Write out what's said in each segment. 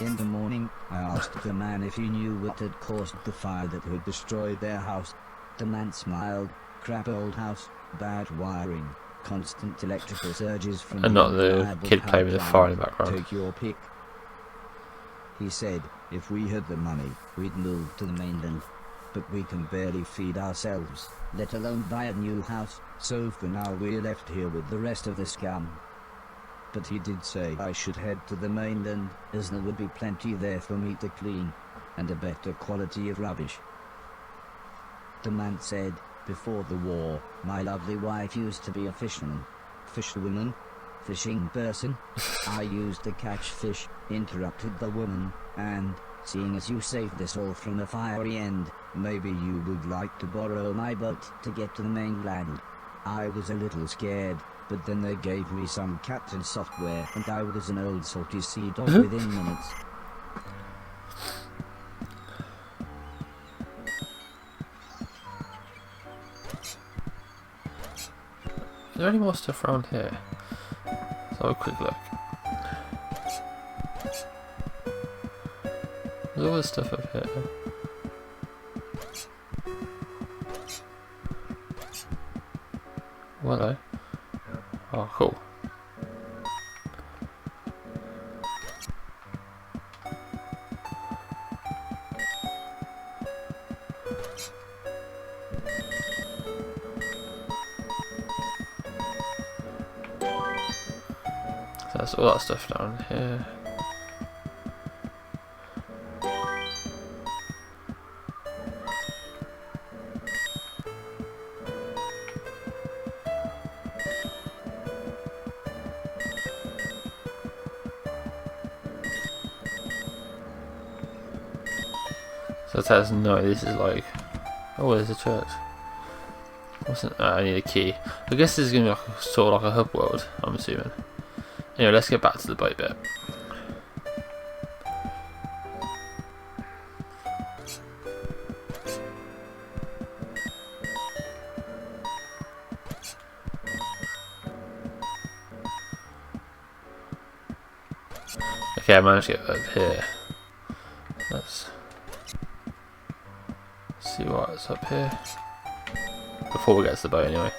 In the morning, I asked the man if he knew what had caused the fire that had destroyed their house. The man smiled. Crap old house, bad wiring, constant electrical surges from And not the kid playing with the fire in the background. Take your pick. He said, if we had the money, we'd move to the mainland. But we can barely feed ourselves, let alone buy a new house, so for now we're left here with the rest of the scum. But he did say I should head to the mainland, as there would be plenty there for me to clean, and a better quality of rubbish. The man said, before the war, my lovely wife used to be a fisherman. Fisherwoman? Fishing person? I used to catch fish, interrupted the woman, and, seeing as you saved us all from a fiery end, maybe you would like to borrow my boat to get to the mainland. I was a little scared, but then they gave me some captain software and I was an old salty sea dog within minutes. Is there any more stuff around here? Let's have a quick look. There's all this stuff up here. Well, hello. Oh, cool. So that's all that stuff down here. So it says no, this is like, oh, there's a church. I need a key. I guess this is gonna be like sort of like a hub world, I'm assuming. Anyway, let's get back to the boat bit. Okay, I managed to get up here. Let's see what's up here. Before we get to the boat, anyway.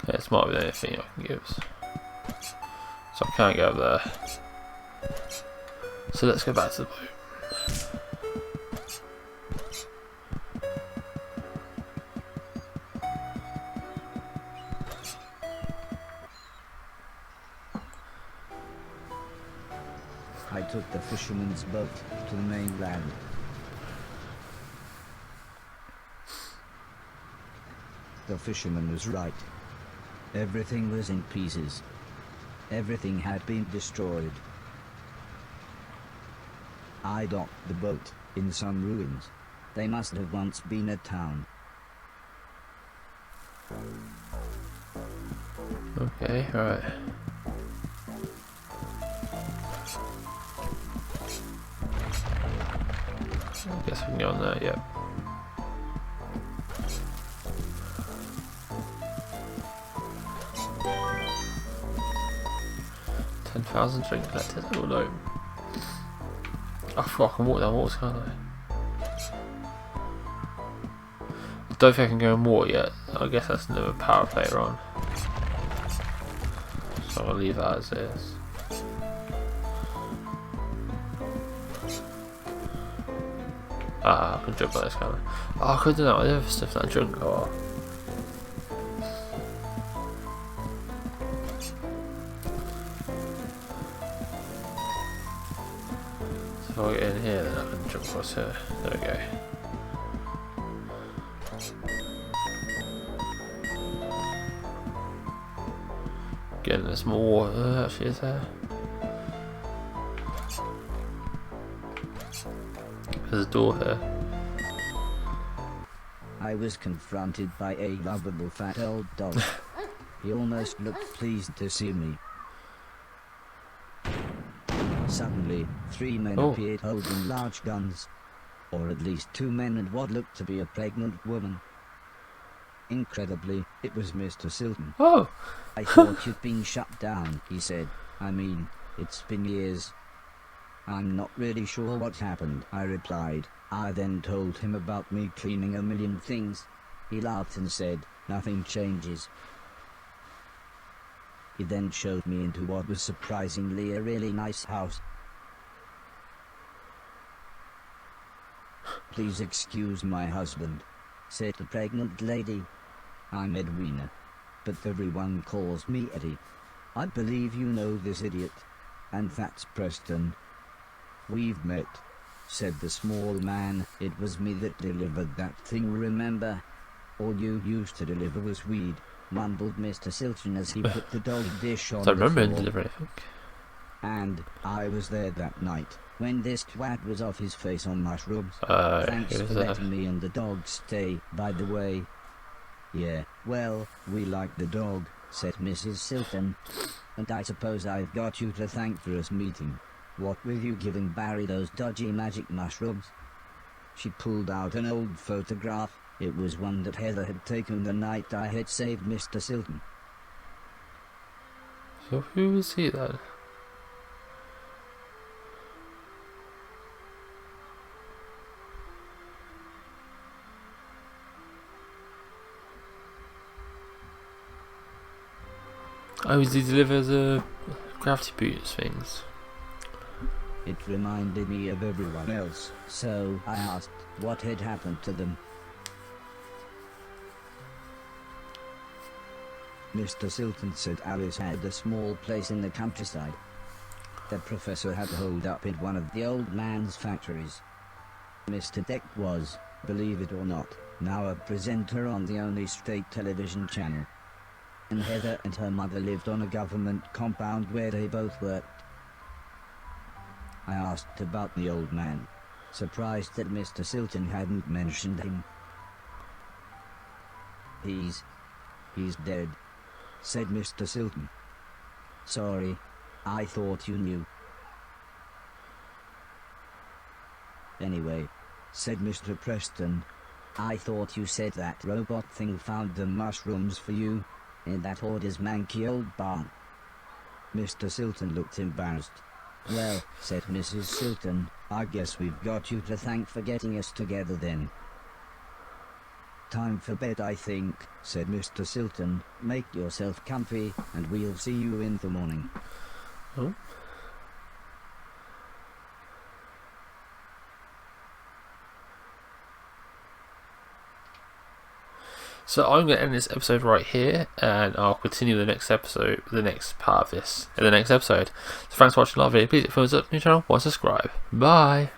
Okay, this might be the only thing I can give us. So I can't go up there. So let's go back to the boat. I took the fisherman's boat to the mainland. The fisherman was right. Everything was in pieces. Everything had been destroyed. I docked the boat in some ruins. They must have once been a town. Okay, alright. I guess we can go on there, yep. $10,000 drink collected. Oh no. Oh, I can walk down water, can't I? I don't think I can go in water yet. I guess that's another power up later on. So I'll leave that as is. Ah, I can jump on this, can't I? Oh, I could do that with other stuff that I drunk. Oh. So if I get in here, then I can jump across here. There we go. Getting there's more water actually is there. There's a door here. I was confronted by a lovable fat old dog. He almost looked pleased to see me. Suddenly, 3 men appeared holding large guns. or at least 2 men and what looked to be a pregnant woman. Incredibly, it was Mr. Silton. Oh! I thought you'd been shut down, he said. I mean, it's been years. I'm not really sure what happened, I replied. I then told him about me cleaning a million things. He laughed and said, nothing changes. He then showed me into what was surprisingly a really nice house. Please excuse my husband, said the pregnant lady. I'm Edwina, but everyone calls me Eddie. I believe you know this idiot. And that's Preston. We've met, said the small man. It was me that delivered that thing, remember? All you used to deliver was weed, mumbled Mr. Silton as he put the dog dish on I don't the remember him floor. delivering anything. And I was there that night, when this twat was off his face on mushrooms. Thanks who for was that? letting me and the dog stay, by the way. Yeah, well, we like the dog, said Mrs. Silton. And I suppose I've got you to thank for us meeting. What were you giving Barry those dodgy magic mushrooms? She pulled out an old photograph. It was one that Heather had taken the night I had saved Mr. Silton. So who is he then? Oh, does he deliver the gravity boots things? It reminded me of everyone else, so I asked what had happened to them. Mr. Silton said Alice had a small place in the countryside. The professor had holed up in one of the old man's factories. Mr. Deck was, believe it or not, now a presenter on the only state television channel. And Heather and her mother lived on a government compound where they both worked. I asked about the old man, surprised that Mr. Silton hadn't mentioned him. He's dead, said Mr. Silton. Sorry, I thought you knew. Anyway, said Mr. Preston, I thought you said that robot thing found the mushrooms for you, in that hoarder's manky old barn. Mr. Silton looked embarrassed. Well, said Mrs. Silton, I guess we've got you to thank for getting us together then. Time for bed, I think, said Mr. Silton. Make yourself comfy, and we'll see you in the morning. Oh. So I'm going to end this episode right here, and I'll continue the next episode, the next part of this, in the next episode. So thanks for watching the video. Please hit thumbs up to my channel, subscribe. Bye.